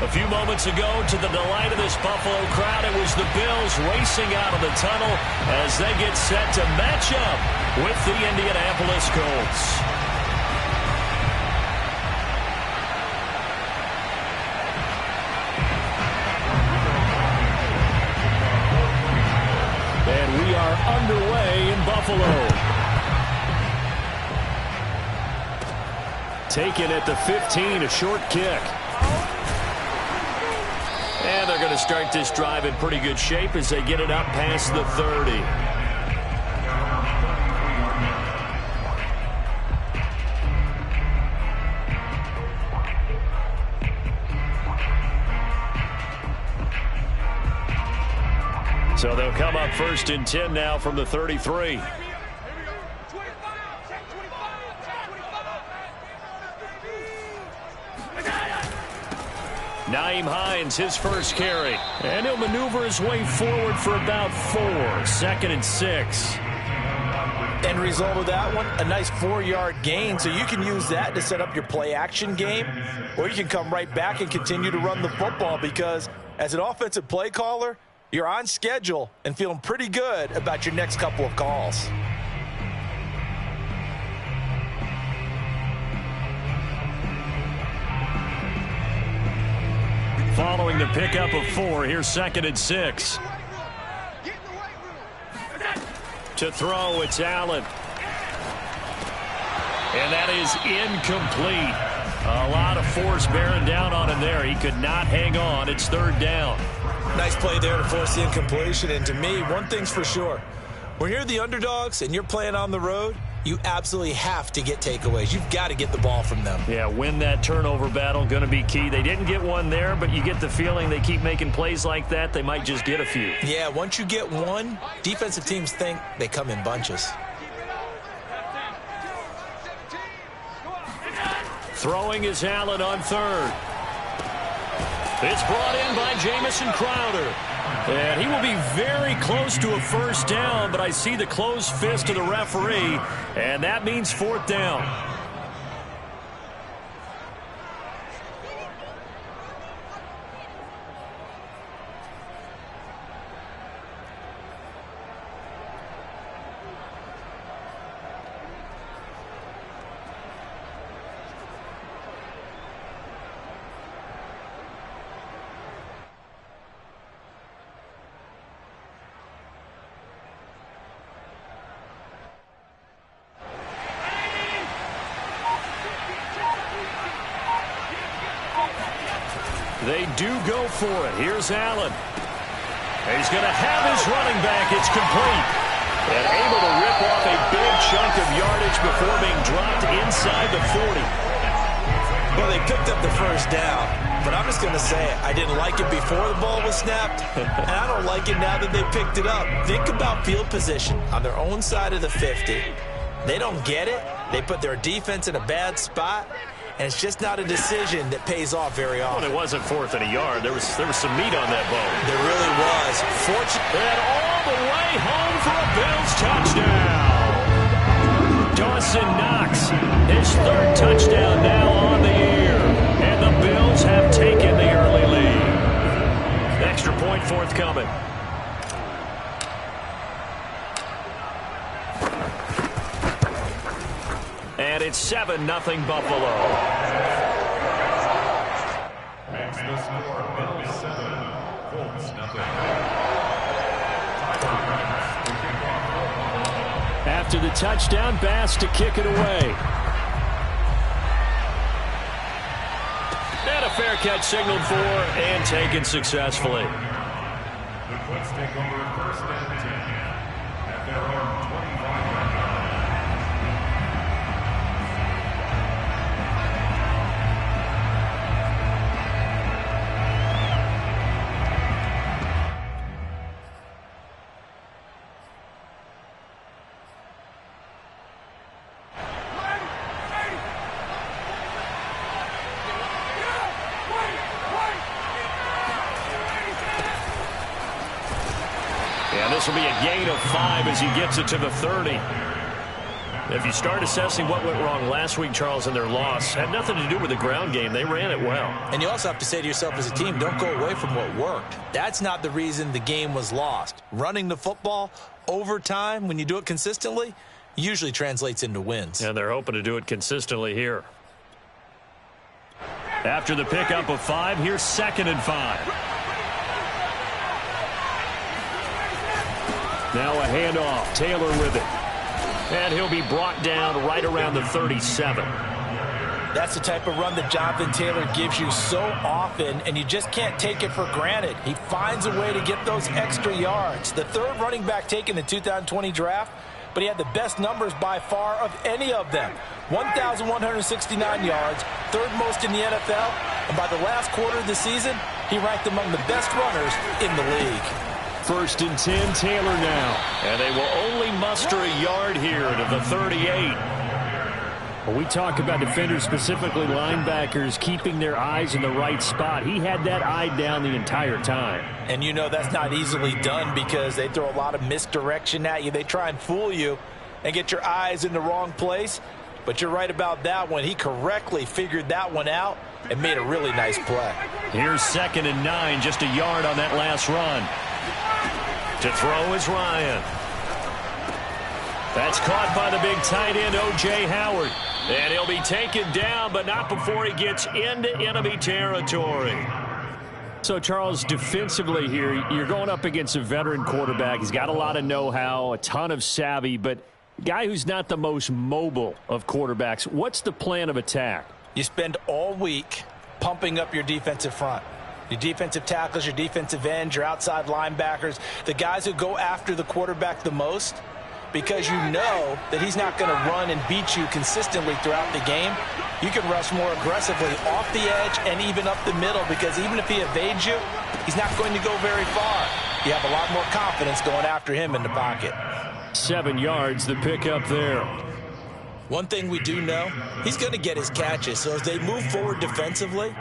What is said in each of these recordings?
A few moments ago, to the delight of this Buffalo crowd, it was the Bills racing out of the tunnel as they get set to match up with the Indianapolis Colts. And we are underway in Buffalo. Taken at the 15, a short kick. And they're going to start this drive in pretty good shape as they get it up past the 30. So they'll come up 1st and 10 now from the 33. Nyheim Hines, his first carry. And he'll maneuver his way forward for about 4. 2nd and 6. End result of that one, a nice 4-yard gain. So you can use that to set up your play-action game. Or you can come right back and continue to run the football because as an offensive play caller, you're on schedule and feeling pretty good about your next couple of calls. Following the pickup of 4, here's 2nd and 6. To throw, it's Allen. And that is incomplete. A lot of force bearing down on him there. He could not hang on. It's 3rd down. Nice play there to force the incompletion. And to me, one thing's for sure. When you're the underdogs and you're playing on the road, you absolutely have to get takeaways. You've got to get the ball from them. Yeah, win that turnover battle, going to be key. They didn't get one there, but you get the feeling they keep making plays like that, they might just get a few. Yeah, once you get one, defensive teams think they come in bunches. Throwing is Allen on 3rd. It's brought in by Jamison Crowder. And he will be very close to a 1st down, but I see the closed fist of the referee, and that means 4th down. They do go for it. Here's Allen. He's going to have his running back. It's complete. And able to rip off a big chunk of yardage before being dropped inside the 40. Well, they picked up the 1st down. But I'm just going to say I didn't like it before the ball was snapped. And I don't like it now that they picked it up. Think about field position on their own side of the 50. They don't get it. They put their defense in a bad spot. And it's just not a decision that pays off very often. Well, it wasn't 4th and a yard. There was some meat on that bone. There really was. And all the way home for a Bills touchdown. Dawson Knox, his 3rd touchdown now on the year. And the Bills have taken the early lead. Extra point forthcoming. And it's 7-0 Buffalo. Makes the score Bills 7, Colts 0. After the touchdown, Bass to kick it away. And a fair catch signaled for and taken successfully. The Colts take over 1st and 10 at their own 25-yard line. This will be a gain of 5 as he gets it to the 30. If you start assessing what went wrong last week, Charles, in their loss, had nothing to do with the ground game. They ran it well. And you also have to say to yourself as a team, don't go away from what worked. That's not the reason the game was lost. Running the football over time, when you do it consistently, usually translates into wins. And they're hoping to do it consistently here. After the pickup of 5, here's 2nd and 5. Now a handoff. Taylor with it. And he'll be brought down right around the 37. That's the type of run that Jonathan Taylor gives you so often, and you just can't take it for granted. He finds a way to get those extra yards. The 3rd running back taken in the 2020 draft, but he had the best numbers by far of any of them. 1,169 yards, 3rd most in the NFL, and by the last quarter of the season, he ranked among the best runners in the league. 1st and 10, Taylor now. And they will only muster a yard here to the 38. When we talk about defenders, specifically linebackers, keeping their eyes in the right spot, he had that eye down the entire time. And you know that's not easily done because they throw a lot of misdirection at you. They try and fool you and get your eyes in the wrong place. But you're right about that one. He correctly figured that one out and made a really nice play. Here's 2nd and 9, just a yard on that last run. To throw is Ryan. That's caught by the big tight end, O.J. Howard. And he'll be taken down, but not before he gets into enemy territory. So, Charles, defensively here, you're going up against a veteran quarterback. He's got a lot of know-how, a ton of savvy, but a guy who's not the most mobile of quarterbacks. What's the plan of attack? You spend all week pumping up your defensive front. Your defensive tackles, your defensive ends, your outside linebackers, the guys who go after the quarterback the most, because you know that he's not going to run and beat you consistently throughout the game. You can rush more aggressively off the edge and even up the middle, because even if he evades you, he's not going to go very far. You have a lot more confidence going after him in the pocket. 7 yards, the pickup there. One thing we do know, he's going to get his catches. So as they move forward defensively,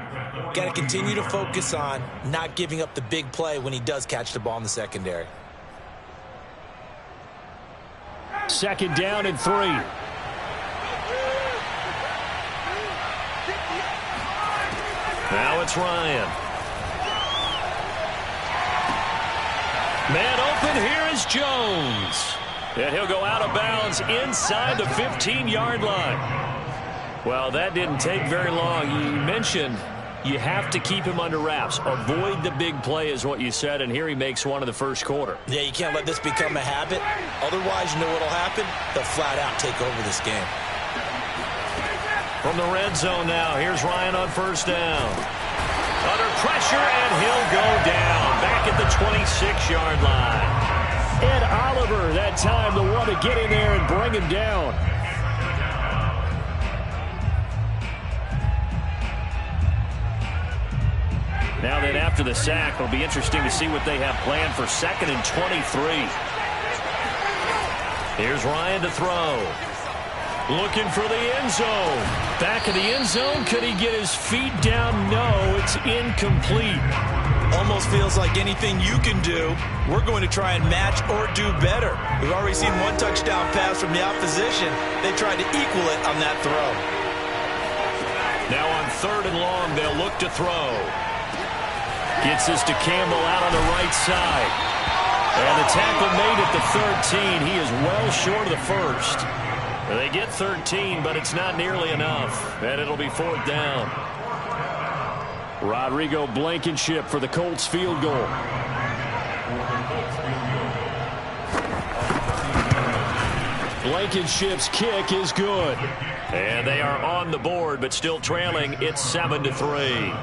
got to continue to focus on not giving up the big play when he does catch the ball in the secondary. 2nd down and 3. Now it's Ryan. Man open, here is Jones. And he'll go out of bounds inside the 15-yard line. Well, that didn't take very long. You mentioned you have to keep him under wraps. Avoid the big play is what you said, and here he makes one in the 1st quarter. Yeah, you can't let this become a habit. Otherwise, you know what will happen? They'll flat out take over this game. From the red zone now, here's Ryan on 1st down. Under pressure, and he'll go down. Back at the 26-yard line. Ed Oliver, that time, the one to get in there and bring him down. Now then, after the sack, it'll be interesting to see what they have planned for 2nd and 23. Here's Ryan to throw. Looking for the end zone. Back of the end zone. Could he get his feet down? No, it's incomplete. Almost feels like anything you can do, we're going to try and match or do better. We've already seen one touchdown pass from the opposition. They tried to equal it on that throw. Now on 3rd and long, they'll look to throw. Gets this to Campbell out on the right side. And the tackle made at the 13. He is well short of the 1st. They get 13, but it's not nearly enough. And it'll be 4th down. Rodrigo Blankenship for the Colts field goal. Blankenship's kick is good. And they are on the board, but still trailing. It's 7-3.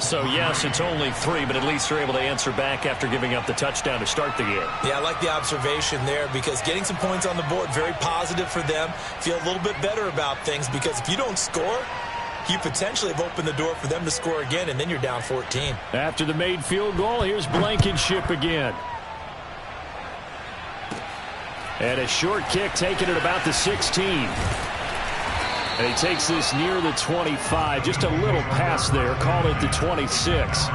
So, yes, it's only 3, but at least they're able to answer back after giving up the touchdown to start the game. Yeah, I like the observation there because getting some points on the board, very positive for them. Feel a little bit better about things because if you don't score, you potentially have opened the door for them to score again, and then you're down 14. After the made field goal, here's Blankenship again. And a short kick taken at about the 16. And he takes this near the 25. Just a little pass there. Call it the 26.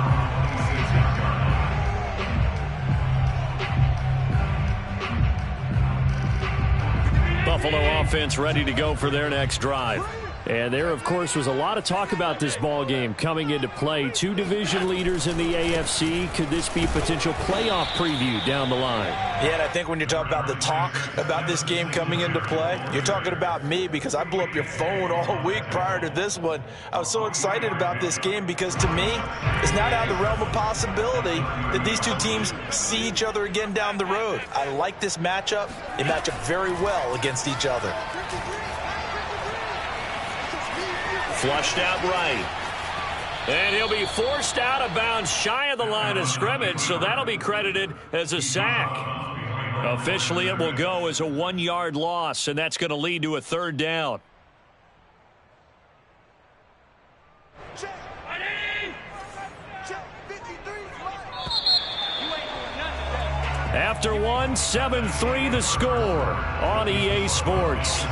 Buffalo offense ready to go for their next drive. And there, of course, was a lot of talk about this ball game coming into play. Two division leaders in the AFC. Could this be a potential playoff preview down the line? Yeah, and I think when you're talking about the talk about this game coming into play, you're talking about me because I blew up your phone all week prior to this one. I was so excited about this game because, to me, it's not out of the realm of possibility that these two teams see each other again down the road. I like this matchup. They match up very well against each other. Flushed out right. And he'll be forced out of bounds shy of the line of scrimmage, so that'll be credited as a sack. Officially, it will go as a 1-yard loss, and that's going to lead to a third down. After one, 7-3 the score on EA Sports.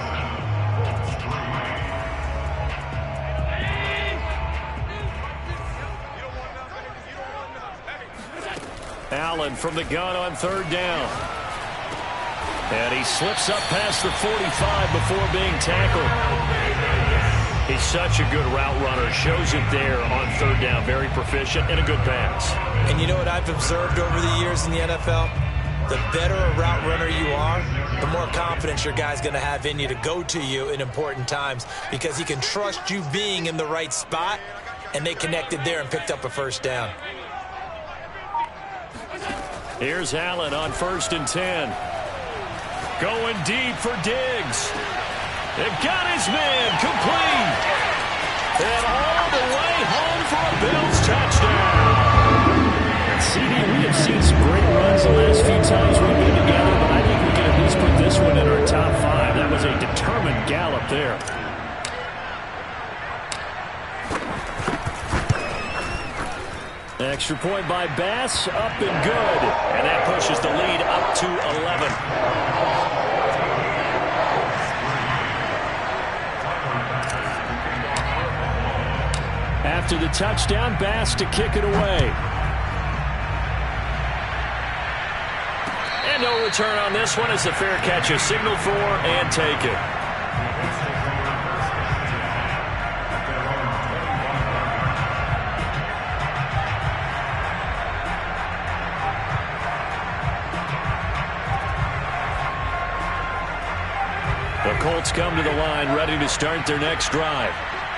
Allen from the gun on third down. And he slips up past the 45 before being tackled. He's such a good route runner. Shows it there on third down. Very proficient and a good pass. And you know what I've observed over the years in the NFL? The better a route runner you are, the more confidence your guy's going to have in you to go to you in important times because he can trust you being in the right spot, and they connected there and picked up a first down. Here's Allen on 1st and 10. Going deep for Diggs. They've got his man complete. And all the way home for a Bills touchdown. CD, we have seen some great runs the last few times we've been together, but I think we can at least put this one in our top 5. That was a determined gallop there. Extra point by Bass, up and good. And that pushes the lead up to 11. After the touchdown, Bass to kick it away. And no return on this one as the fair catch is signaled for and take it. The Colts come to the line ready to start their next drive.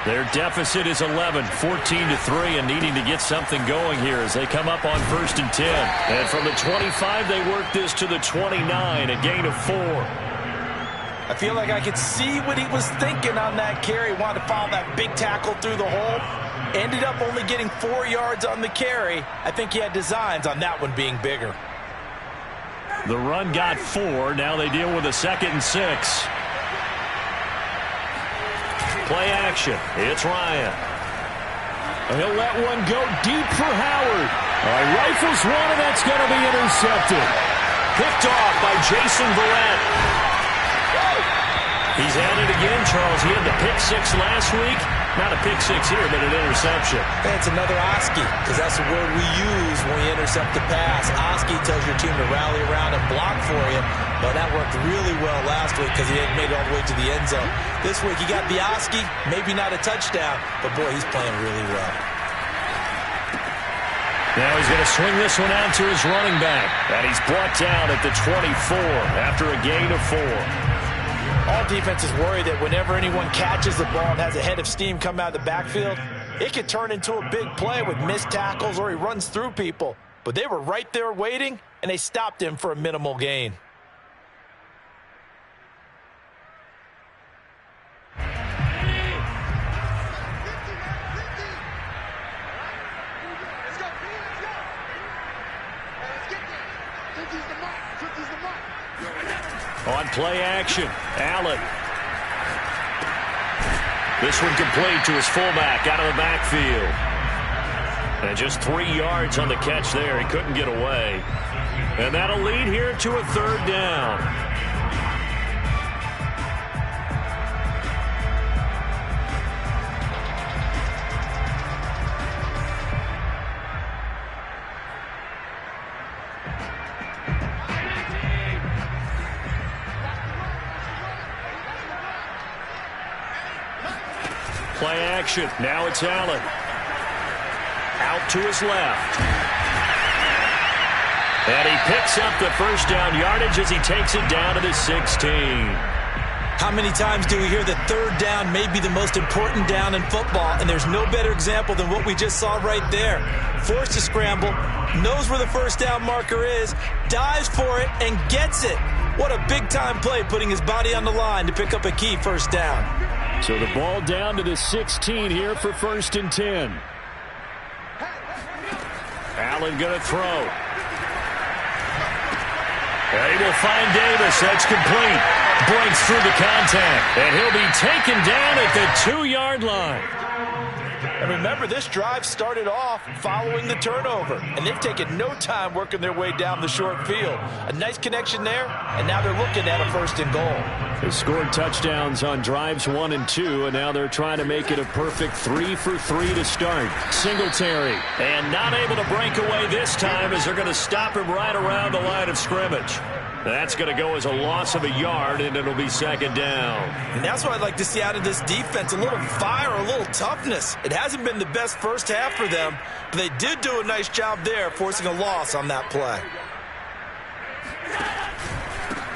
Their deficit is 11, 14-3, and needing to get something going here as they come up on 1st and 10. And from the 25, they work this to the 29, a gain of 4. I feel like I could see what he was thinking on that carry. Wanted to follow that big tackle through the hole. Ended up only getting 4 yards on the carry. I think he had designs on that one being bigger. The run got 4. Now they deal with a 2nd and 6. Play action. It's Ryan. He'll let one go deep for Howard. Rifles one, and that's going to be intercepted. Picked off by Jason Verrett. He's at it again, Charles. He had the pick 6 last week. Not a pick 6 here, but an interception. It's another Oski, because that's the word we use when we intercept the pass. Oski tells your team to rally around and block for you. But that worked really well last week because he hadn't made it all the way to the end zone. This week he got the Oski, maybe not a touchdown, but boy, he's playing really well. Now he's going to swing this one out to his running back. And he's brought down at the 24 after a gain of 4. All defenses worry that whenever anyone catches the ball and has a head of steam come out of the backfield, it could turn into a big play with missed tackles or he runs through people. But they were right there waiting, and they stopped him for a minimal gain. On play action, Allen. This one complete to his fullback out of the backfield. And just 3 yards on the catch there. He couldn't get away. And that'll lead here to a third down. Play action. Now it's Allen. Out to his left. And he picks up the first down yardage as he takes it down to the 16. How many times do we hear that third down may be the most important down in football, and there's no better example than what we just saw right there. Forced to scramble, knows where the first down marker is, dives for it, and gets it. What a big-time play, putting his body on the line to pick up a key first down. So the ball down to the 16 here for 1st and 10. Allen going to throw. And he will find Davis. That's complete. Breaks through the contact. And he'll be taken down at the 2-yard line. And remember, this drive started off following the turnover. And they've taken no time working their way down the short field. A nice connection there, and now they're looking at a 1st and goal. They scored touchdowns on drives 1 and 2, and now they're trying to make it a perfect 3 for 3 to start. Singletary, and not able to break away this time as they're going to stop him right around the line of scrimmage. That's going to go as a loss of a yard, and it'll be 2nd down. And that's what I'd like to see out of this defense, a little fire, a little toughness. It hasn't been the best first half for them, but they did do a nice job there, forcing a loss on that play.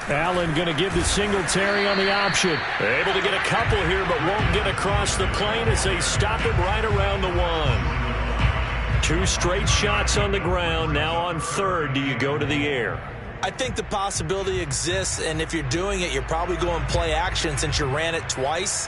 Allen going to give the Singletary on the option. Able to get a couple here, but won't get across the plane as they stop him right around the 1. 2 straight shots on the ground. Now on 3rd, do you go to the air? I think the possibility exists, and if you're doing it, you're probably going play action since you ran it twice.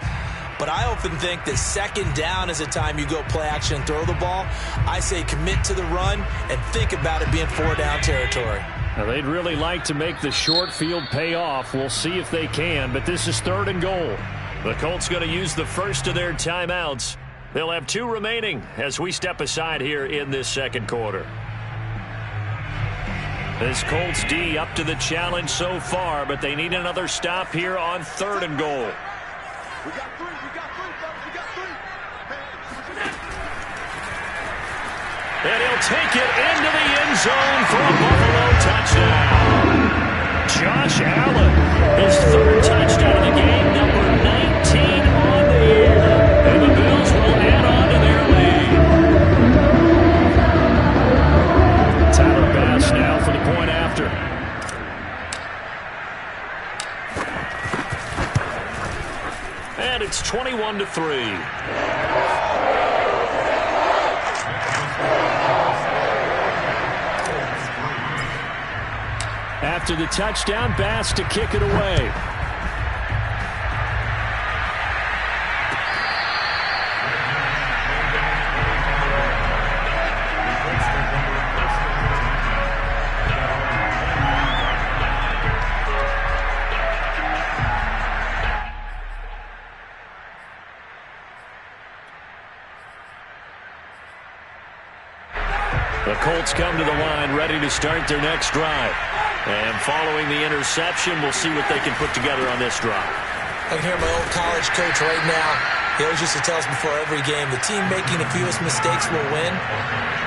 But I often think that 2nd down is the time you go play action and throw the ball. I say commit to the run and think about it being 4-down territory. Now, they'd really like to make the short field pay off. We'll see if they can, but this is 3rd and goal. The Colts going to use the first of their timeouts. They'll have 2 remaining as we step aside here in this 2nd quarter. This Colts D up to the challenge so far, but they need another stop here on 3rd and goal. We got 3, fellas, we got 3. And he'll take it into the end zone for a Buffalo touchdown. Josh Allen, his 3rd touchdown of the game, number 19 on the year. And the Bills will add on to their lead. Tyler Bass now for the point after. And it's 21-3. After the touchdown, Bass to kick it away. The Colts come to the line ready to start their next drive. And following the interception, we'll see what they can put together on this drive. I can hear my old college coach right now. He always used to tell us before every game, the team making the fewest mistakes will win.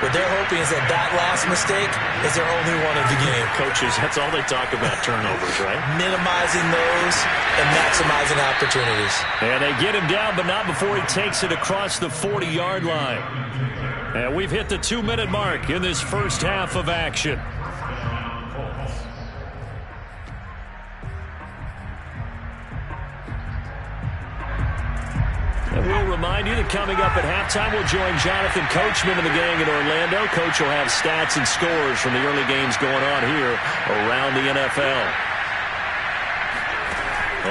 What they're hoping is that last mistake is their only one of the game. Coaches, that's all they talk about, turnovers, right? Minimizing those and maximizing opportunities. And they get him down, but not before he takes it across the 40-yard line. And we've hit the 2-minute mark in this first half of action. And we'll remind you that coming up at halftime, we'll join Jonathan Coachman and the gang in Orlando. Coach will have stats and scores from the early games going on here around the NFL.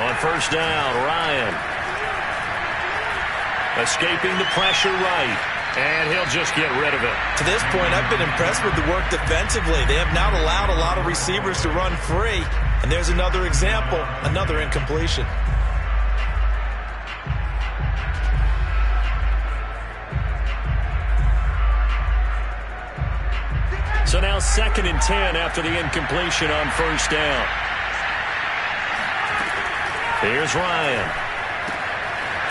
On 1st down, Ryan. Escaping the pressure right. And he'll just get rid of it. To this point, I've been impressed with the work defensively. They have not allowed a lot of receivers to run free. And there's another example, another incompletion. So now 2nd and 10 after the incompletion on 1st down. Here's Ryan.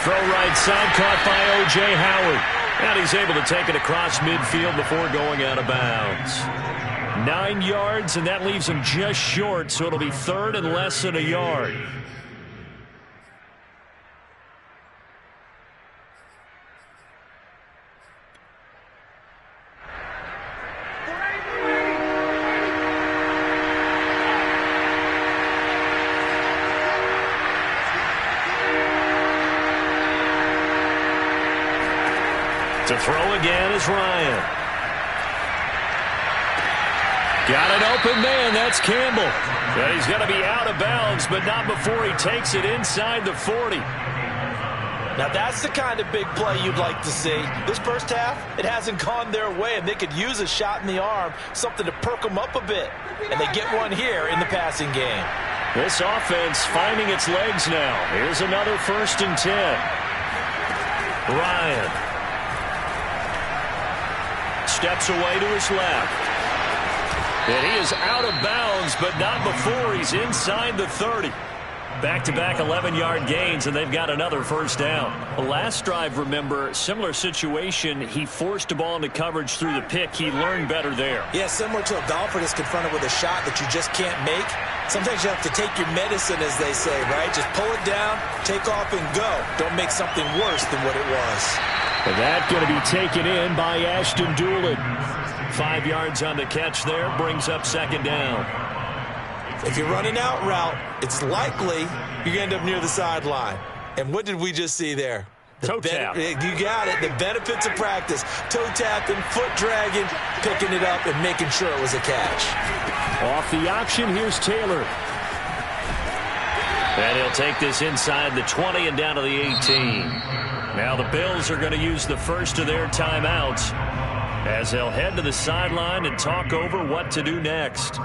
Throw right side, caught by O.J. Howard. And he's able to take it across midfield before going out of bounds. 9 yards, and that leaves him just short, so it'll be 3rd and less than a yard. To throw again is Ryan. Got an open man. That's Campbell. But he's going to be out of bounds, but not before he takes it inside the 40. Now, that's the kind of big play you'd like to see. This first half, it hasn't gone their way, and they could use a shot in the arm, something to perk them up a bit. And they get one here in the passing game. This offense finding its legs now. Here's another 1st and 10. Ryan steps away to his left. And he is out of bounds, but not before he's inside the 30. Back-to-back 11-yard gains, and they've got another 1st down. The last drive, remember, similar situation. He forced a ball into coverage through the pick. He learned better there. Yeah, similar to a golfer that's confronted with a shot that you just can't make. Sometimes you have to take your medicine, as they say, right? Just pull it down, take off, and go. Don't make something worse than what it was. And that going to be taken in by Ashton Doolin. 5 yards on the catch there, brings up 2nd down. If you're running out route, it's likely you're going to end up near the sideline. And what did we just see there? Toe tap. You got it. The benefits of practice. Toe tapping, foot dragging, picking it up, and making sure it was a catch. Off the option, here's Taylor. And he'll take this inside the 20 and down to the 18. Now the Bills are going to use the first of their timeouts as they'll head to the sideline and talk over what to do next.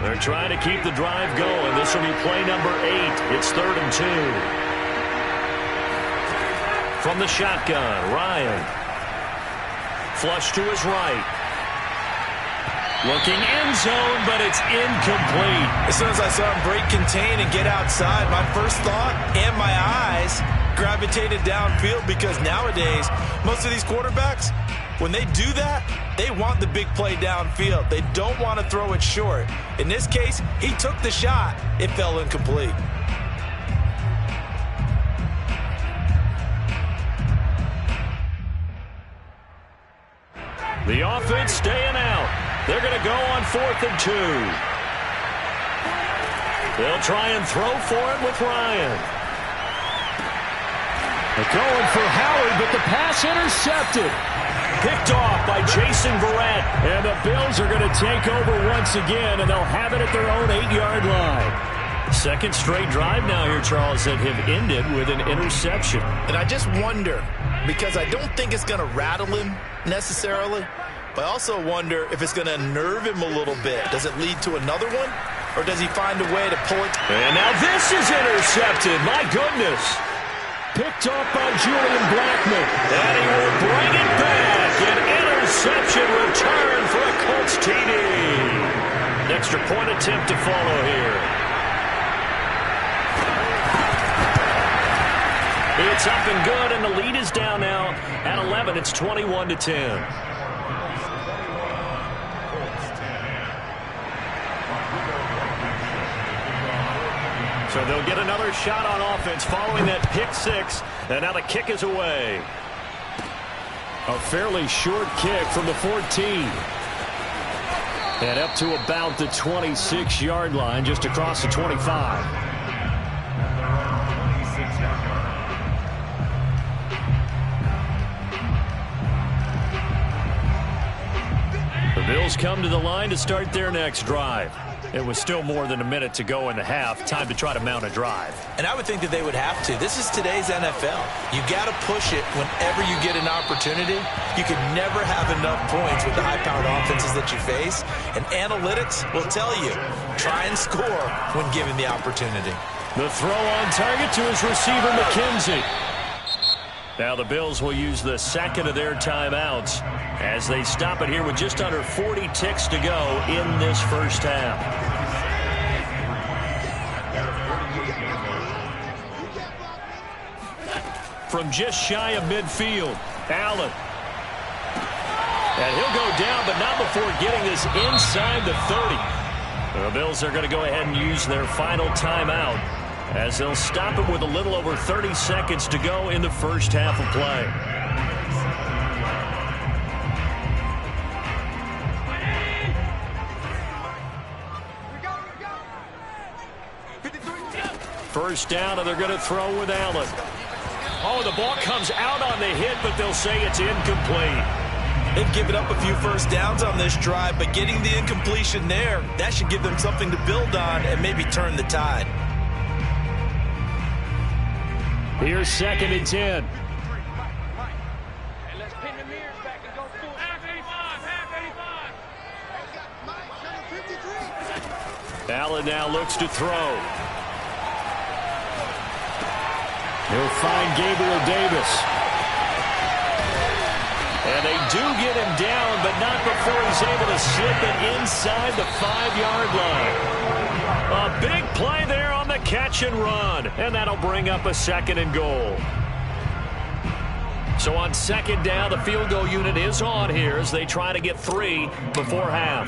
They're trying to keep the drive going. This will be play number 8. It's 3rd and 2. From the shotgun, Ryan. Flush to his right. Looking end zone, but it's incomplete. As soon as I saw him break contain and get outside, my first thought and my eyes gravitated downfield, because nowadays, most of these quarterbacks, when they do that, they want the big play downfield. They don't want to throw it short. In this case, he took the shot. It fell incomplete. The offense staying out. They're going to go on 4th and 2. They'll try and throw for it with Ryan. They're going for Howard, but the pass intercepted. Picked off by Jason Verrett. And the Bills are going to take over once again, and they'll have it at their own 8-yard line. Second straight drive now here, Charles, that have ended with an interception. And I just wonder, because I don't think it's going to rattle him necessarily, but I also wonder if it's going to unnerve him a little bit. Does it lead to another one, or does he find a way to pull it? And now this is intercepted. My goodness. Picked off by Julian Blackman. And he will bring it back. An interception return for a Colts TD. An extra point attempt to follow here. It's up and good, and the lead is down now at 11. It's 21-10. So they'll get another shot on offense following that pick 6, and now the kick is away. A fairly short kick from the 14. And up to about the 26-yard line, just across the 25. The Bills come to the line to start their next drive. It was still more than a minute to go in the half. Time to try to mount a drive. And I would think that they would have to. This is today's NFL. You got to push it whenever you get an opportunity. You can never have enough points with the high-powered offenses that you face. And analytics will tell you, try and score when given the opportunity. The throw on target to his receiver, McKenzie. Now the Bills will use the second of their timeouts as they stop it here with just under 40 ticks to go in this first half. From just shy of midfield, Allen. And he'll go down, but not before getting this inside the 30. The Bills are going to go ahead and use their final timeout as they'll stop it with a little over 30 seconds to go in the first half of play. First down, and they're going to throw with Allen. Oh, the ball comes out on the hit, but they'll say it's incomplete. They've given up a few first downs on this drive, but getting the incompletion there, that should give them something to build on and maybe turn the tide. Here's 2nd and 10. Allen now looks to throw. He'll find Gabriel Davis. And they do get him down, but not before he's able to slip it inside the 5-yard line. A big play there on the catch and run. And that'll bring up a 2nd and goal. So on 2nd down, the field goal unit is on here as they try to get 3 before half.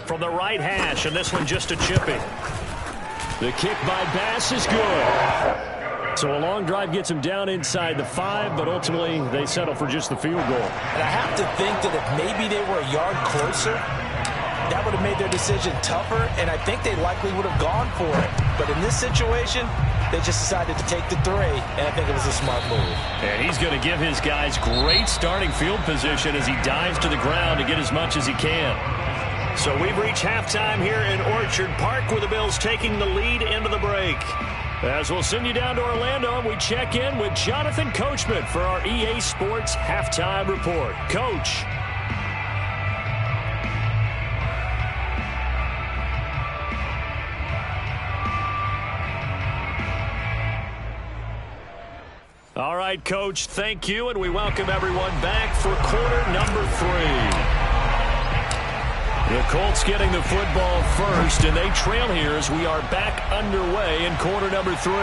From the right hash, and this one just a chipping. The kick by Bass is good. So a long drive gets him down inside the 5, but ultimately they settle for just the field goal. And I have to think that if maybe they were a yard closer, that would have made their decision tougher, and I think they likely would have gone for it. But in this situation, they just decided to take the 3, and I think it was a smart move. And he's going to give his guys great starting field position as he dives to the ground to get as much as he can. So we've reached halftime here in Orchard Park with the Bills taking the lead into the break. As we'll send you down to Orlando, we check in with Jonathan Coachman for our EA Sports Halftime Report. Coach. All right, Coach, thank you, and we welcome everyone back for quarter number 3. The Colts getting the football first, and they trail here as we are back underway in quarter number 3.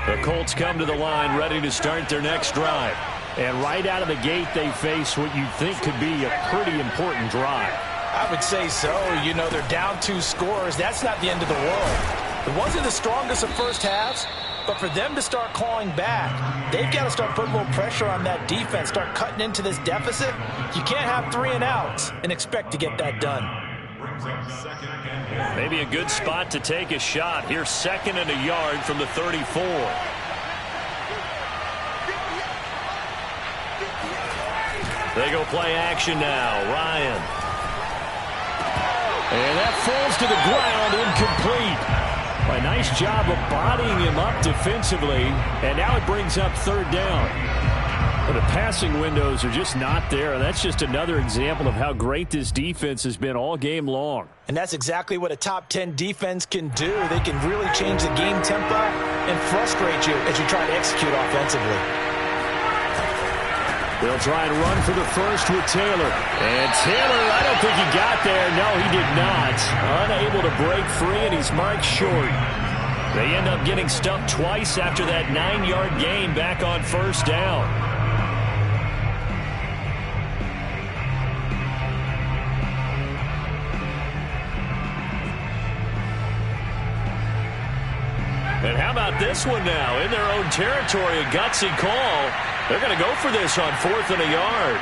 The Colts come to the line ready to start their next drive. And right out of the gate, they face what you think could be a pretty important drive. I would say so. You know, they're down 2 scores. That's not the end of the world. It wasn't the strongest of first halves, but for them to start clawing back, they've got to start putting a little pressure on that defense, start cutting into this deficit. You can't have 3 and outs and expect to get that done. Maybe a good spot to take a shot. Here's 2nd and a yard from the 34. They go play action now. Ryan. And that falls to the ground, incomplete. A nice job of bodying him up defensively, and now it brings up 3rd down. But the passing windows are just not there, and that's just another example of how great this defense has been all game long. And that's exactly what a top 10 defense can do. They can really change the game tempo and frustrate you as you try to execute offensively. They'll try and run for the first with Taylor. And Taylor, I don't think he got there. No, he did not. Unable to break free, and he's marked short. They end up getting stuffed twice after that 9-yard gain back on 1st down. And how about this one now? In their own territory, a gutsy call. They're going to go for this on 4th and a yard.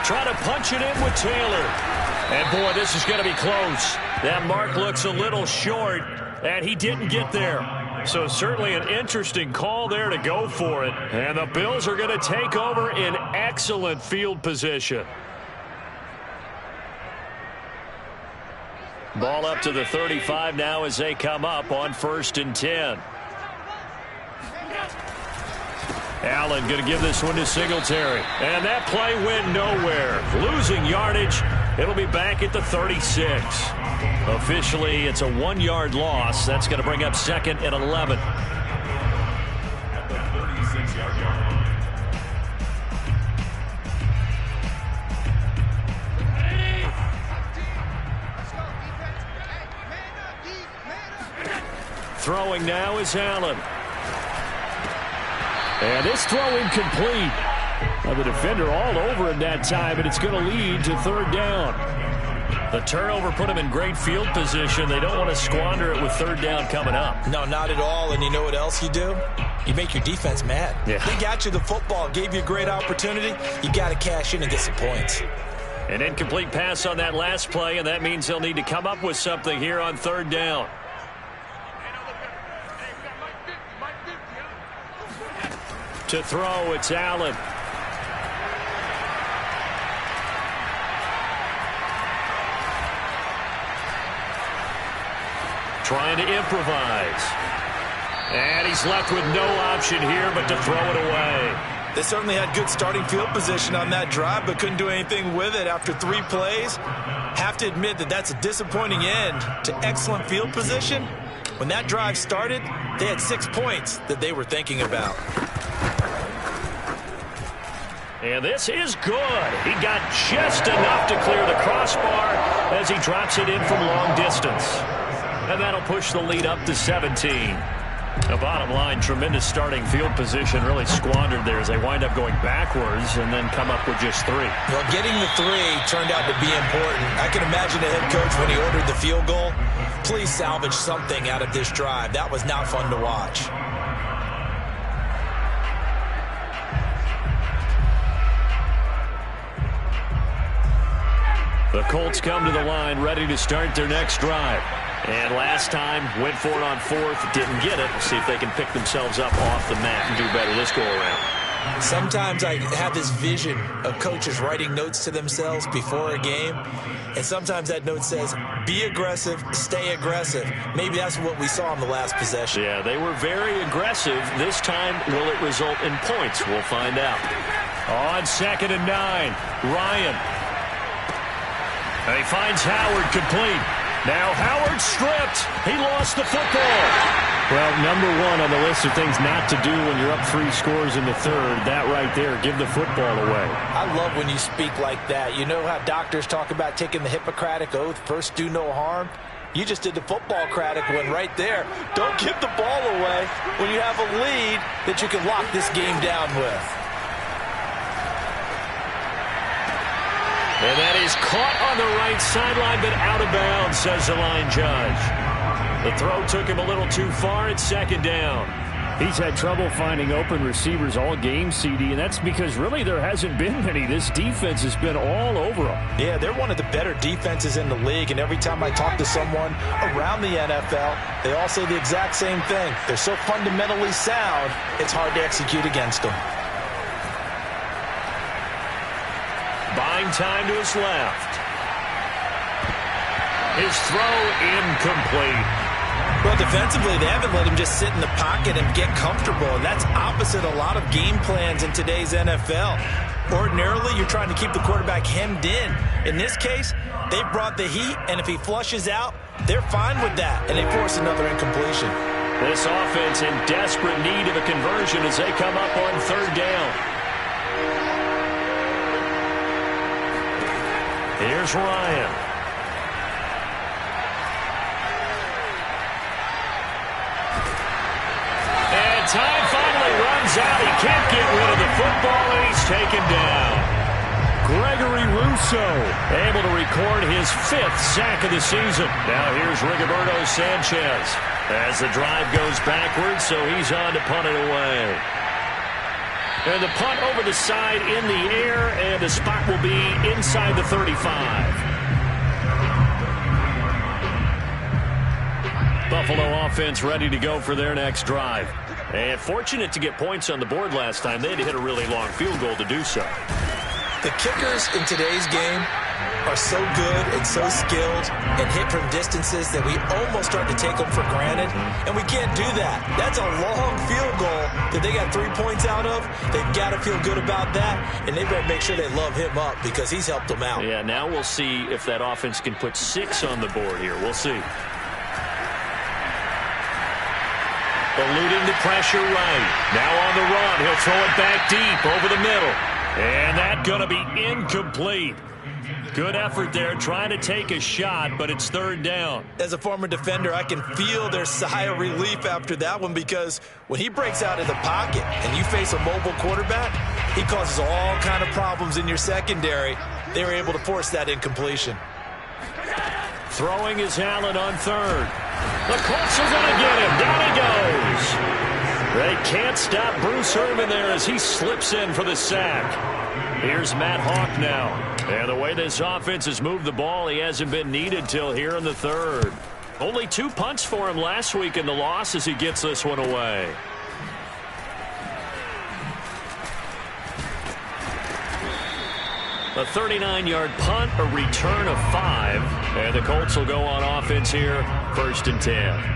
Try to punch it in with Taylor. And, boy, this is going to be close. That mark looks a little short, and he didn't get there. So certainly an interesting call there to go for it. And the Bills are going to take over in excellent field position. Ball up to the 35 now as they come up on 1st and 10. Allen going to give this one to Singletary. And that play went nowhere. Losing yardage. It'll be back at the 36. Officially, it's a 1-yard loss. That's going to bring up 2nd and 11. At the 36-yard line. Throwing now is Allen. And this throw incomplete. The defender all over him that time, and it's going to lead to third down. The turnover put them in great field position. They don't want to squander it with third down coming up. No, not at all. And you know what else you do? You make your defense mad. Yeah. They got you the football, gave you a great opportunity. You got to cash in and get some points. An incomplete pass on that last play, and that means they'll need to come up with something here on third down. To throw, it's Allen. Trying to improvise. And he's left with no option here but to throw it away. They certainly had good starting field position on that drive, but couldn't do anything with it after 3 plays. Have to admit that that's a disappointing end to excellent field position. When that drive started, they had 6 points that they were thinking about. And this is good. He got just enough to clear the crossbar as he drops it in from long distance. And that'll push the lead up to 17. The bottom line, tremendous starting field position, really squandered there as they wind up going backwards and then come up with just 3. Well, getting the 3 turned out to be important. I can imagine the head coach when he ordered the field goal. Please salvage something out of this drive. That was not fun to watch. The Colts come to the line ready to start their next drive. And last time, went for it on 4th, didn't get it. See if they can pick themselves up off the mat and do better this go-around. Sometimes I have this vision of coaches writing notes to themselves before a game. And sometimes that note says, be aggressive, stay aggressive. Maybe that's what we saw in the last possession. Yeah, they were very aggressive. This time, will it result in points? We'll find out. On 2nd and 9, Ryan. And he finds Howard complete. Now Howard stripped. He lost the football. Well, number 1 on the list of things not to do when you're up 3 scores in the third. That right there, give the football away. I love when you speak like that. You know how doctors talk about taking the Hippocratic Oath, first do no harm? You just did the football-cratic one right there. Don't give the ball away when you have a lead that you can lock this game down with. And that is caught on the right sideline, but out of bounds, says the line judge. The throw took him a little too far. It's 2nd down. He's had trouble finding open receivers all game, CD, and that's because really there hasn't been many. This defense has been all over them. Yeah, they're one of the better defenses in the league, and every time I talk to someone around the NFL, they all say the exact same thing. They're so fundamentally sound, it's hard to execute against them. Buying time to his left. His throw incomplete. Well, defensively, they haven't let him just sit in the pocket and get comfortable, and that's opposite a lot of game plans in today's NFL. Ordinarily, you're trying to keep the quarterback hemmed in. In this case, they brought the heat, and if he flushes out, they're fine with that, and they force another incompletion. This offense in desperate need of a conversion as they come up on 3rd down. Here's Ryan. And time finally runs out. He can't get rid of the football, and he's taken down. Gregory Rousseau able to record his 5th sack of the season. Now here's Rigoberto Sanchez as the drive goes backwards, so he's on to punt it away. And the punt over the side in the air, and the spot will be inside the 35. Buffalo offense ready to go for their next drive. And fortunate to get points on the board last time. They had to hit a really long field goal to do so. The kickers in today's game are so good and so skilled and hit from distances that we almost start to take them for granted, and we can't do that. That's a long field goal that they got 3 points out of. They've got to feel good about that, and they better make sure they love him up because he's helped them out. Yeah, now we'll see if that offense can put 6 on the board here. We'll see. Eluding the pressure right. Now on the run. He'll throw it back deep over the middle. And that's going to be incomplete. Good effort there trying to take a shot, but it's third down. As a former defender, I can feel their sigh of relief after that one, because when he breaks out of the pocket and you face a mobile quarterback, he causes all kind of problems in your secondary. They were able to force that incompletion. Throwing is Allen on third. The Colts are going to get him. Down he goes. They can't stop Bruce Irvin there as he slips in for the sack. Here's Matt Hawk now. And the way this offense has moved the ball, he hasn't been needed till here in the third. Only 2 punts for him last week in the loss as he gets this one away. A 39-yard punt, a return of 5. And the Colts will go on offense here, 1st and 10.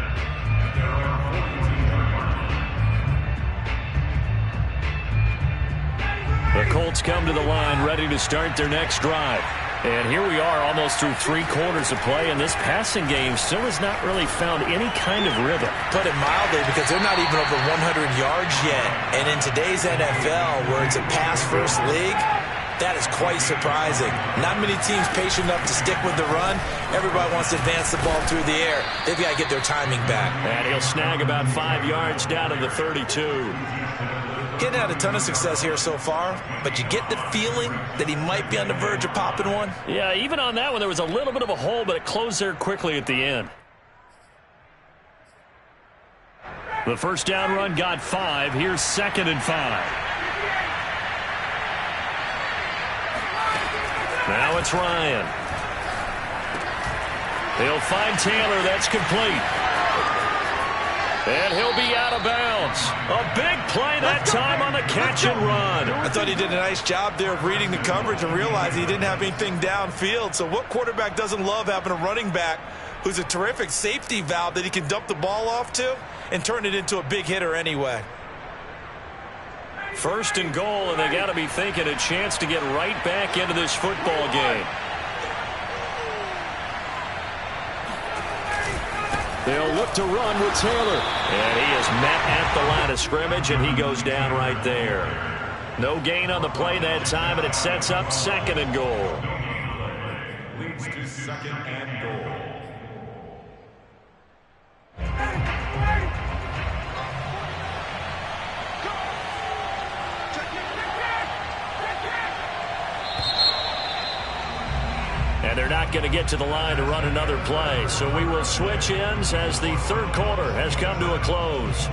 The Colts come to the line ready to start their next drive. And here we are almost through 3 quarters of play, and this passing game still has not really found any kind of rhythm. Put it mildly, because they're not even over 100 yards yet. And in today's NFL, where it's a pass-first league, that is quite surprising. Not many teams patient enough to stick with the run. Everybody wants to advance the ball through the air. They've got to get their timing back. And he'll snag about 5 yards down to the 32. Getting had a ton of success here so far, but you get the feeling that he might be on the verge of popping one. Yeah, even on that one, there was a little bit of a hole, but it closed there quickly at the end. The first down run got 5. Here's 2nd and 5. Now it's Ryan. He'll find Taylor. That's complete. And he'll be out of bounds. A big play that time on the catch and run. I thought he did a nice job there of reading the coverage and realizing he didn't have anything downfield. So what quarterback doesn't love having a running back who's a terrific safety valve that he can dump the ball off to and turn it into a big hitter anyway? 1st and goal, and they got to be thinking a chance to get right back into this football game. They'll look to run with Taylor. And he is met at the line of scrimmage, and he goes down right there. No gain on the play that time, and it sets up 2nd and goal. Leads to 2nd and goal. And they're not going to get to the line to run another play. So we will switch ends as the 3rd quarter has come to a close.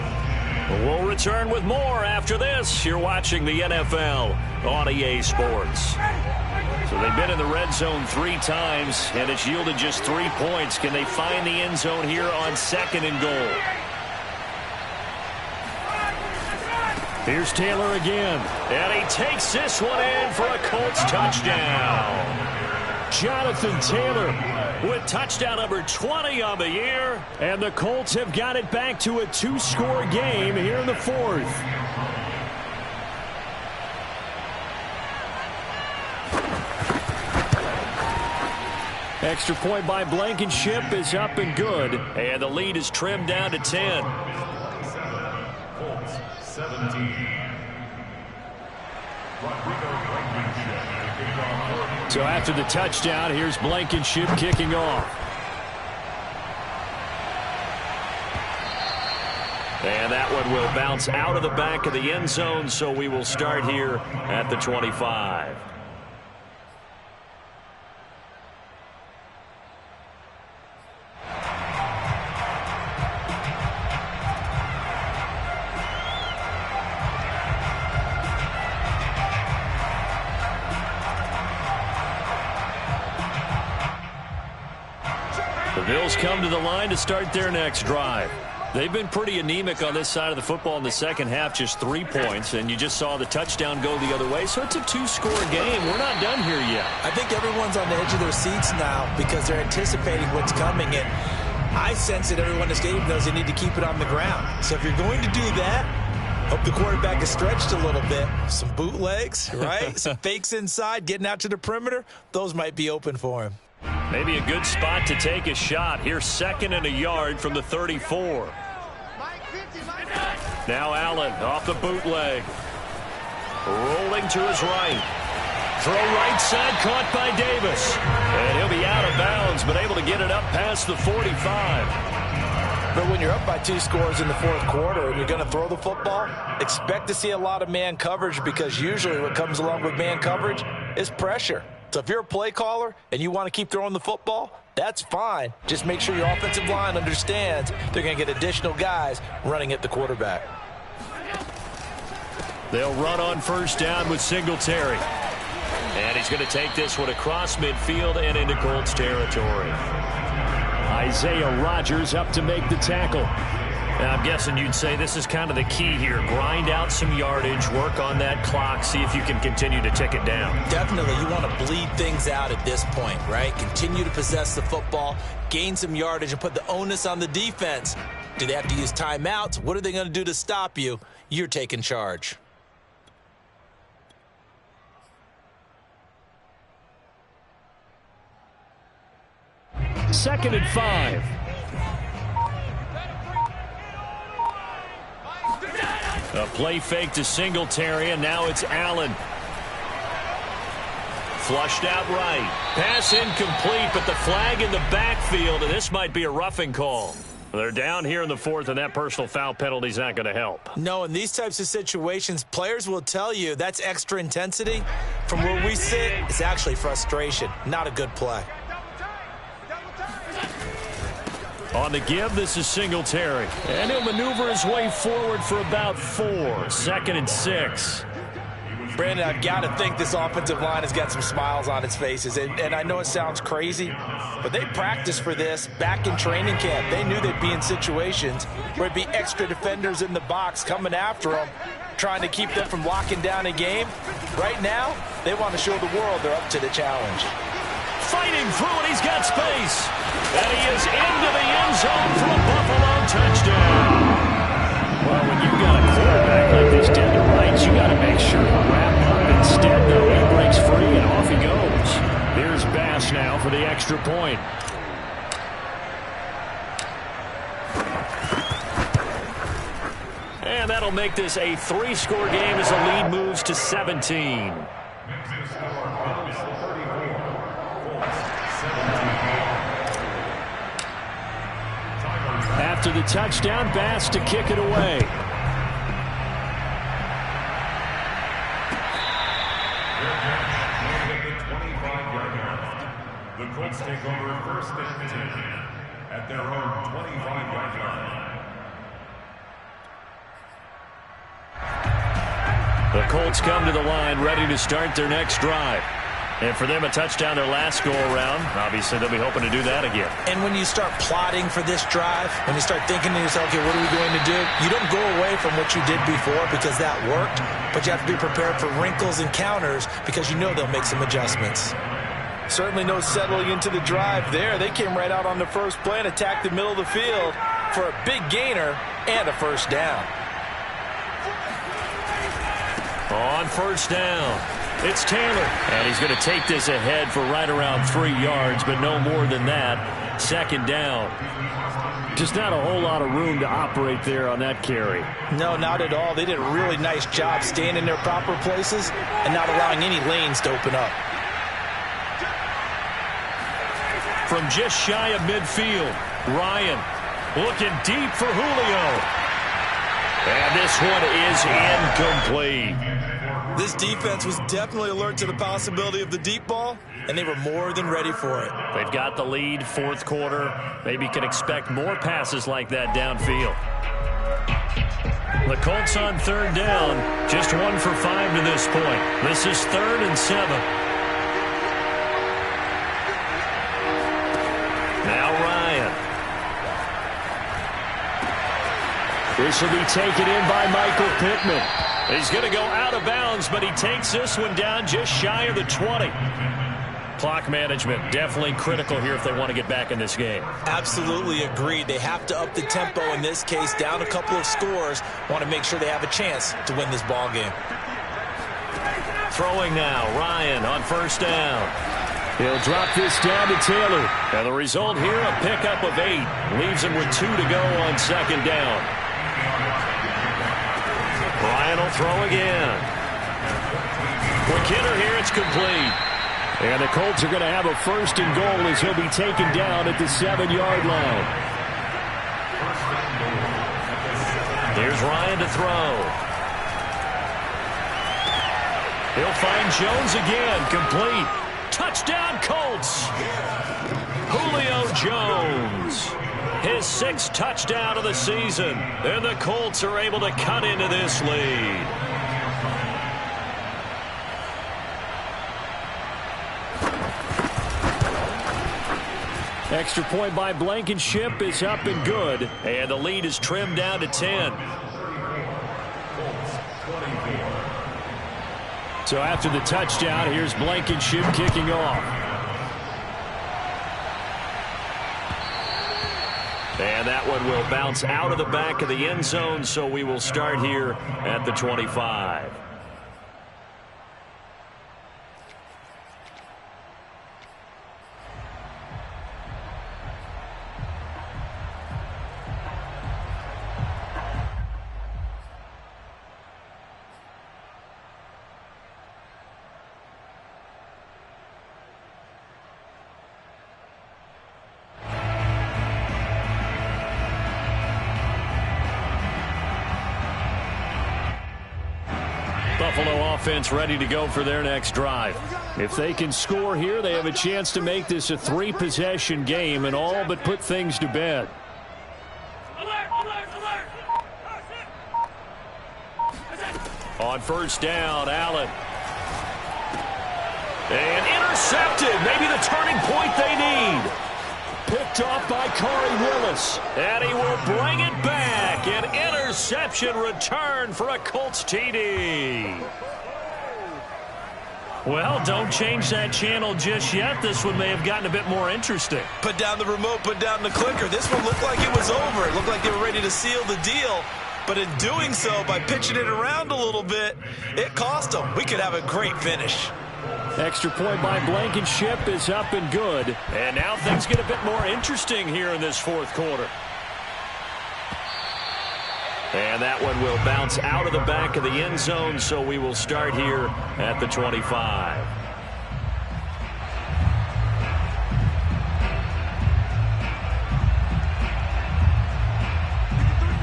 We'll return with more after this. You're watching the NFL on EA Sports. So they've been in the red zone 3 times, and it's yielded just 3 points. Can they find the end zone here on 2nd and goal? Here's Taylor again. And he takes this one in for a Colts touchdown. Jonathan Taylor with touchdown number 20 on the year. And the Colts have got it back to a 2-score game here in the 4th. Extra point by Blankenship is up and good. And the lead is trimmed down to 10. 7, Colts 17. So after the touchdown, here's Blankenship kicking off. And that one will bounce out of the back of the end zone, so we will start here at the 25. The Bills come to the line to start their next drive. They've been pretty anemic on this side of the football in the second half, just 3 points, and you just saw the touchdown go the other way, so it's a 2-score game. We're not done here yet. I think everyone's on the edge of their seats now because they're anticipating what's coming, and I sense that everyone in the stadium knows they need to keep it on the ground. So if you're going to do that, hope the quarterback is stretched a little bit. Some bootlegs, right? Some fakes inside, getting out to the perimeter. Those might be open for him. Maybe a good spot to take a shot. Here's 2nd and a yard from the 34. Now Allen off the bootleg. Rolling to his right. Throw right side, caught by Davis. And he'll be out of bounds, but able to get it up past the 45. But when you're up by 2 scores in the fourth quarter and you're going to throw the football, expect to see a lot of man coverage, because usually what comes along with man coverage is pressure. So if you're a play caller and you want to keep throwing the football, that's fine. Just make sure your offensive line understands they're going to get additional guys running at the quarterback. They'll run on first down with Singletary. And he's going to take this one across midfield and into Colts territory. Isaiah Rodgers up to make the tackle. Now, I'm guessing you'd say this is kind of the key here. Grind out some yardage, work on that clock, see if you can continue to tick it down. Definitely, you want to bleed things out at this point, right? Continue to possess the football, gain some yardage, and put the onus on the defense. Do they have to use timeouts? What are they going to do to stop you? You're taking charge. Second and 5. A play fake to Singletary, and now it's Allen. Flushed out right. Pass incomplete, but the flag in the backfield, and this might be a roughing call. They're down here in the fourth, and that personal foul penalty is not going to help. No, in these types of situations, players will tell you that's extra intensity. From where we sit, it's actually frustration. Not a good play. On the give, this is Singletary. And he'll maneuver his way forward for about 4. Second and 6. Brandon, I've got to think this offensive line has got some smiles on its faces. And I know it sounds crazy, but they practiced for this back in training camp. They knew they'd be in situations where it'd be extra defenders in the box coming after them, trying to keep them from locking down a game. Right now, they want to show the world they're up to the challenge. Fighting through, and he's got space. And he is into the end zone for a Buffalo touchdown. Well, when you've got a quarterback like this dead to rights, you got to make sure to wrap up. Instead, though, he breaks free, and off he goes. Here's Bass now for the extra point. And that'll make this a 3-score game as the lead moves to 17. After the touchdown, Bass to kick it away. The Colts take over first and 10 at their own 25-yard line. The Colts come to the line ready to start their next drive. And for them, a touchdown their last go-around. Obviously, they'll be hoping to do that again. And when you start plotting for this drive, when you start thinking to yourself, okay, what are we going to do? You don't go away from what you did before because that worked, but you have to be prepared for wrinkles and counters because you know they'll make some adjustments. Certainly no settling into the drive there. They came right out on the first play and attacked the middle of the field for a big gainer and a first down. On first down, it's Taylor. And he's going to take this ahead for right around 3 yards, but no more than that. Second down. Just not a whole lot of room to operate there on that carry. No, not at all. They did a really nice job staying in their proper places and not allowing any lanes to open up. From just shy of midfield, Ryan looking deep for Julio. And this one is incomplete. This defense was definitely alert to the possibility of the deep ball, and they were more than ready for it. They've got the lead, fourth quarter. Maybe can expect more passes like that downfield. The Colts on third down, just 1 for 5 to this point. This is 3rd and 7. Now Ryan. This will be taken in by Michael Pittman. He's going to go out of bounds, but he takes this one down just shy of the 20. Clock management definitely critical here if they want to get back in this game. Absolutely agreed. They have to up the tempo in this case, down a couple of scores. Want to make sure they have a chance to win this ball game. Throwing now, Ryan on first down. He'll drop this down to Taylor. And the result here, a pickup of 8. Leaves him with 2 to go on second down. Ryan will throw again. Quick hitter here, it's complete. And the Colts are going to have a first and goal as he'll be taken down at the 7-yard line. Here's Ryan to throw. He'll find Jones again, complete. Touchdown, Colts. Julio Jones, his 6th touchdown of the season. And the Colts are able to cut into this lead. Extra point by Blankenship is up and good. And the lead is trimmed down to 10. So after the touchdown, here's Blankenship kicking off. And that one will bounce out of the back of the end zone, so we will start here at the 25. Buffalo offense ready to go for their next drive. If they can score here, they have a chance to make this a 3-possession game and all but put things to bed. On first down, Allen. And intercepted. Maybe the turning point they need. Picked off by Corey Willis. And he will bring it back. An interception return for a Colts TD. Well, don't change that channel just yet. This one may have gotten a bit more interesting. Put down the remote, put down the clicker. This one looked like it was over. It looked like they were ready to seal the deal. But in doing so, by pitching it around a little bit, it cost them. We could have a great finish. Extra point by Blankenship is up and good. And now things get a bit more interesting here in this fourth quarter. And that one will bounce out of the back of the end zone, so we will start here at the 25.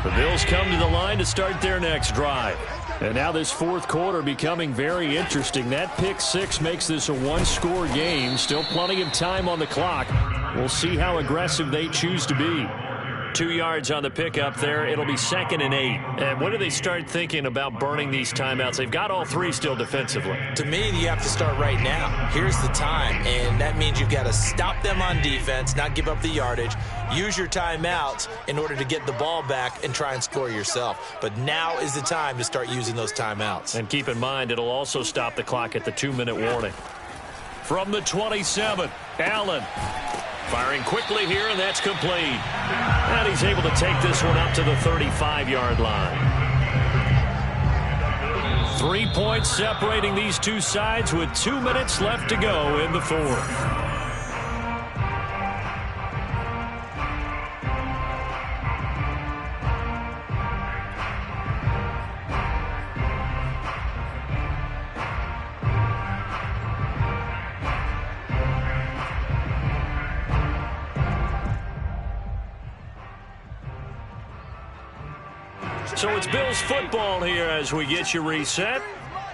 The Bills come to the line to start their next drive. And now this fourth quarter becoming very interesting. That pick six makes this a one-score game. Still plenty of time on the clock. We'll see how aggressive they choose to be. 2 yards on the pickup there. It'll be 2nd and 8. And when do they start thinking about burning these timeouts? They've got all three still defensively. To me, you have to start right now. Here's the time, and that means you've got to stop them on defense, not give up the yardage, use your timeouts in order to get the ball back and try and score yourself. But now is the time to start using those timeouts. And keep in mind, it'll also stop the clock at the 2-minute warning. From the 27, Allen. Firing quickly here, and that's complete. And he's able to take this one up to the 35-yard line. 3 points separating these two sides with 2 minutes left to go in the fourth. So it's Bills football here as we get you reset.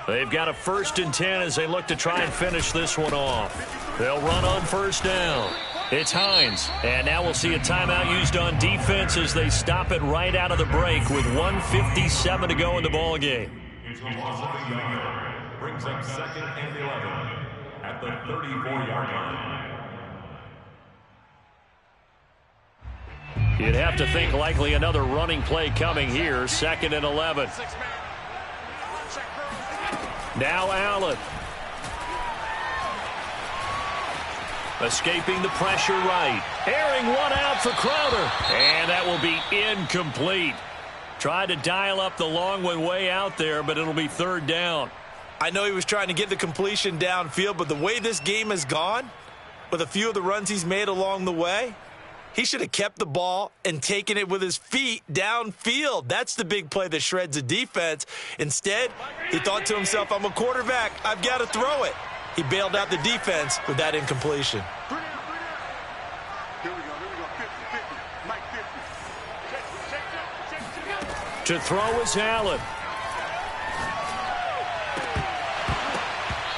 They've got a 1st and 10 as they look to try and finish this one off. They'll run on first down. It's Hines. And now we'll see a timeout used on defense as they stop it right out of the break with 1:57 to go in the ball game. It's the loss of the yard. Brings up 2nd and 11 at the 34-yard line. You'd have to think likely another running play coming here. 2nd and 11. Now Allen. Escaping the pressure right. Airing one out for Crowder. And that will be incomplete. Tried to dial up the long one way out there, but it'll be 3rd down. I know he was trying to get the completion downfield, but the way this game has gone, with a few of the runs he's made along the way, He should have kept the ball and taken it with his feet downfield. That's the big play that shreds a defense. Instead, he thought to himself, I'm a quarterback. I've got to throw it. He bailed out the defense with that incompletion. To throw is Allen.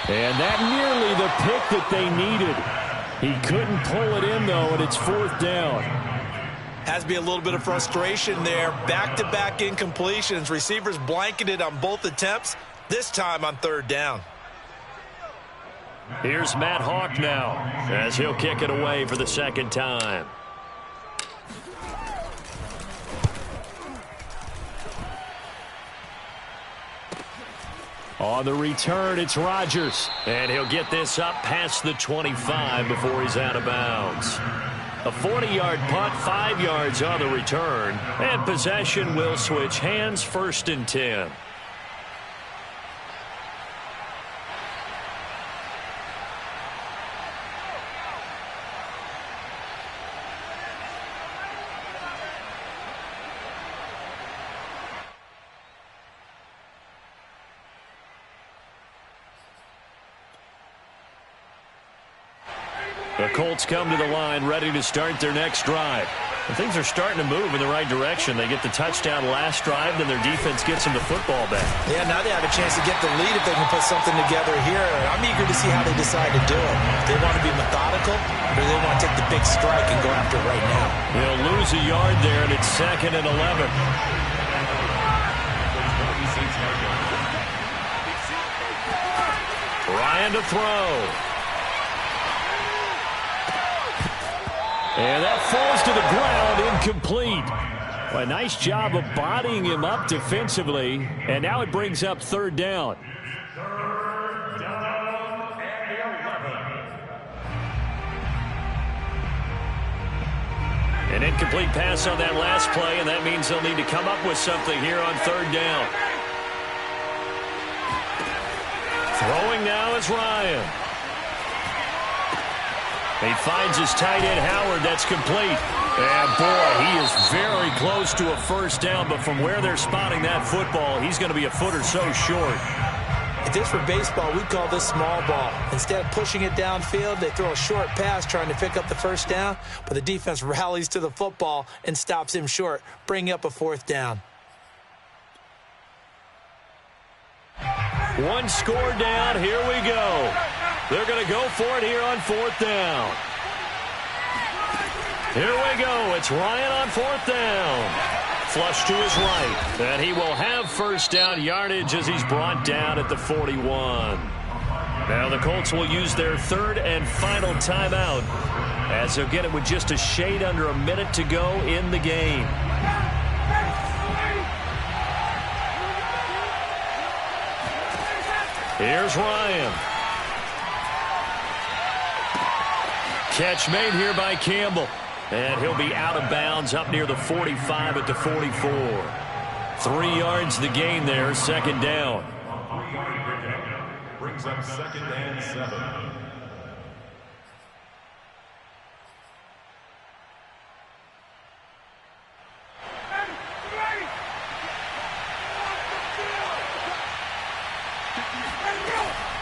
And that nearly the pick that they needed. He couldn't pull it in, though, and it's 4th down. Has to be a little bit of frustration there. Back-to-back incompletions. Receivers blanketed on both attempts, this time on 3rd down. Here's Matt Hawk now, as he'll kick it away for the 2nd time. On the return, it's Rodgers. And he'll get this up past the 25 before he's out of bounds. A 40-yard punt, 5 yards on the return. And possession will switch hands, 1st and 10. The Colts come to the line ready to start their next drive. And things are starting to move in the right direction. They get the touchdown last drive, then their defense gets them the football back. Yeah, now they have a chance to get the lead if they can put something together here. I'm eager to see how they decide to do it. Do they want to be methodical, or do they want to take the big strike and go after it right now? They'll lose a yard there, and it's 2nd and 11. Ryan to throw. And that falls to the ground, incomplete. Well, a nice job of bodying him up defensively. And now it brings up 3rd down. An incomplete pass on that last play, and that means they'll need to come up with something here on 3rd down. Throwing now is Ryan. He finds his tight end, Howard. That's complete. And, boy, he is very close to a 1st down. But from where they're spotting that football, he's going to be a foot or so short. If this were baseball, we'd call this small ball. Instead of pushing it downfield, they throw a short pass trying to pick up the 1st down. But the defense rallies to the football and stops him short, bringing up a 4th down. One score down. Here we go. They're going to go for it here on 4th down. Here we go. It's Ryan on 4th down. Flush to his right. And he will have 1st down yardage as he's brought down at the 41. Now the Colts will use their 3rd and final timeout as they'll get it with just a shade under a minute to go in the game. Here's Ryan. Catch made here by Campbell. And he'll be out of bounds up near the 45 at the 44. 3 yards the gain there, 2nd down. A 3-yard pickup brings up 2nd and 7.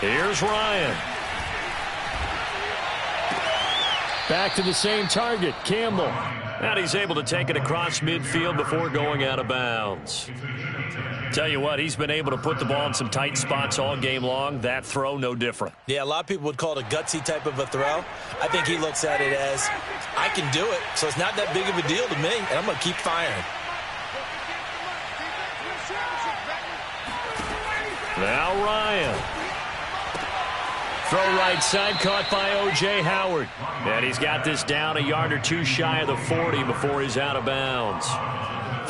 Here's Ryan. Back to the same target, Campbell. And he's able to take it across midfield before going out of bounds. Tell you what, he's been able to put the ball in some tight spots all game long. That throw, no different. Yeah, a lot of people would call it a gutsy type of a throw. I think he looks at it as, I can do it, so it's not that big of a deal to me, and I'm going to keep firing. Now Ryan. Throw right side, caught by O.J. Howard. And he's got this down a yard or two shy of the 40 before he's out of bounds.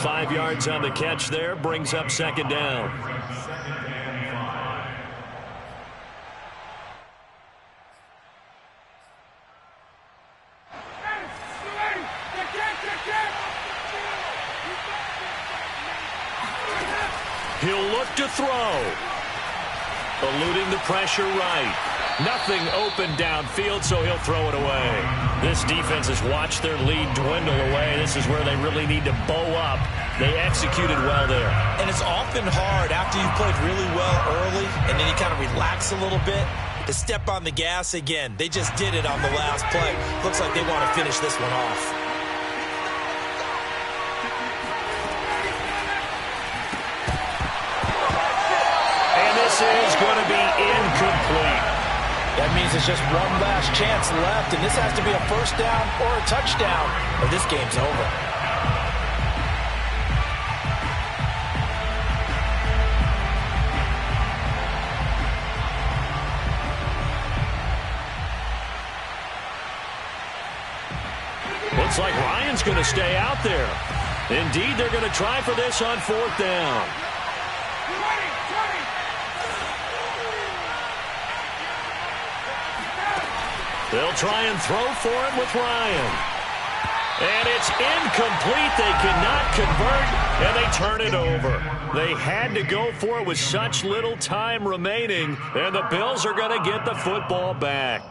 5 yards on the catch there, brings up 2nd down. He'll look to throw. Eluding the pressure right. Nothing open downfield, so he'll throw it away. This defense has watched their lead dwindle away. This is where they really need to bow up. They executed well there. And it's often hard after you've played really well early and then you kind of relax a little bit to step on the gas again. They just did it on the last play. Looks like they want to finish this one off. And this is going to be incomplete. That means it's just one last chance left, and this has to be a first down or a touchdown, or this game's over. Looks like Ryan's going to stay out there. Indeed, they're going to try for this on fourth down. They'll try and throw for him with Ryan. And it's incomplete. They cannot convert, and they turn it over. They had to go for it with such little time remaining, and the Bills are going to get the football back.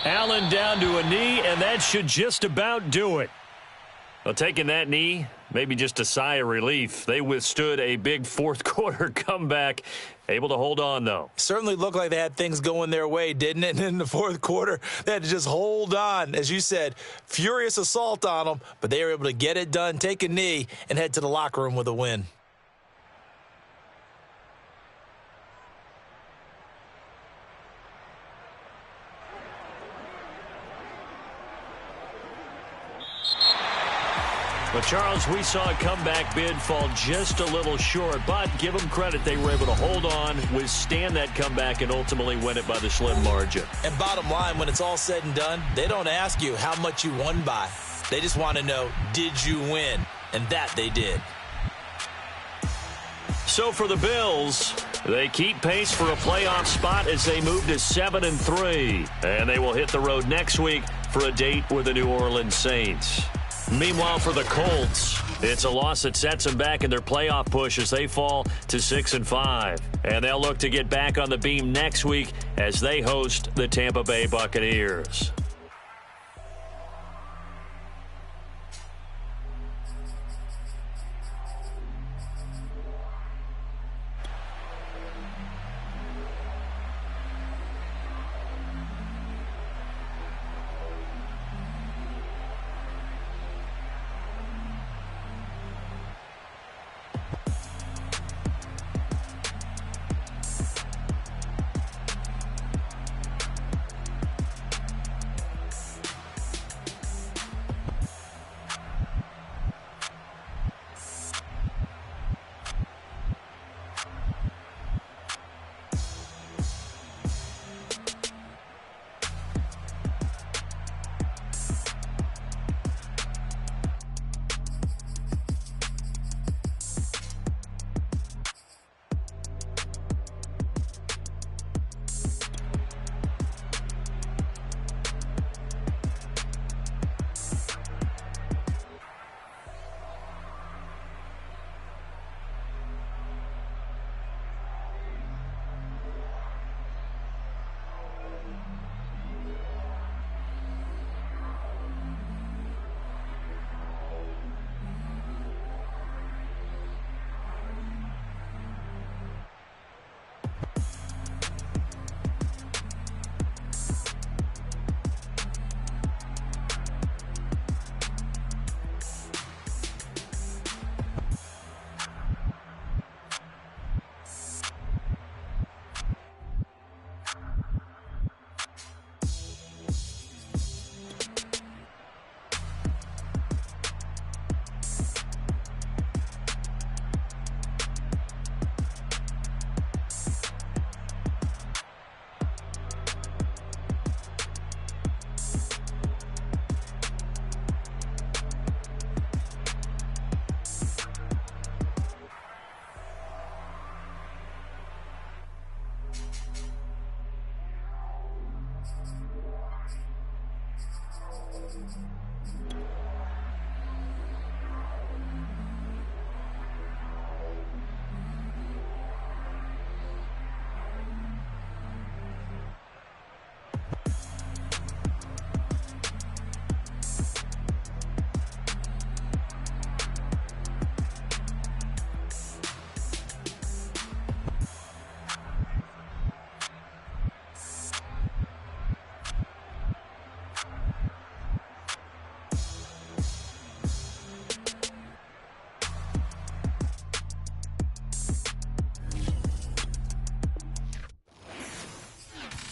Allen down to a knee, and that should just about do it. Well, taking that knee, maybe just a sigh of relief. They withstood a big fourth-quarter comeback. Able to hold on, though. Certainly looked like they had things going their way, didn't it? And in the fourth quarter, they had to just hold on. As you said, furious assault on them, but they were able to get it done, take a knee, and head to the locker room with a win. But, Charles, we saw a comeback bid fall just a little short, but give them credit. They were able to hold on, withstand that comeback, and ultimately win it by the slim margin. And bottom line, when it's all said and done, they don't ask you how much you won by. They just want to know, did you win? And that they did. So for the Bills, they keep pace for a playoff spot as they move to 7-3. And they will hit the road next week for a date with the New Orleans Saints. Meanwhile, for the Colts, it's a loss that sets them back in their playoff push as they fall to 6-5. And they'll look to get back on the beam next week as they host the Tampa Bay Buccaneers.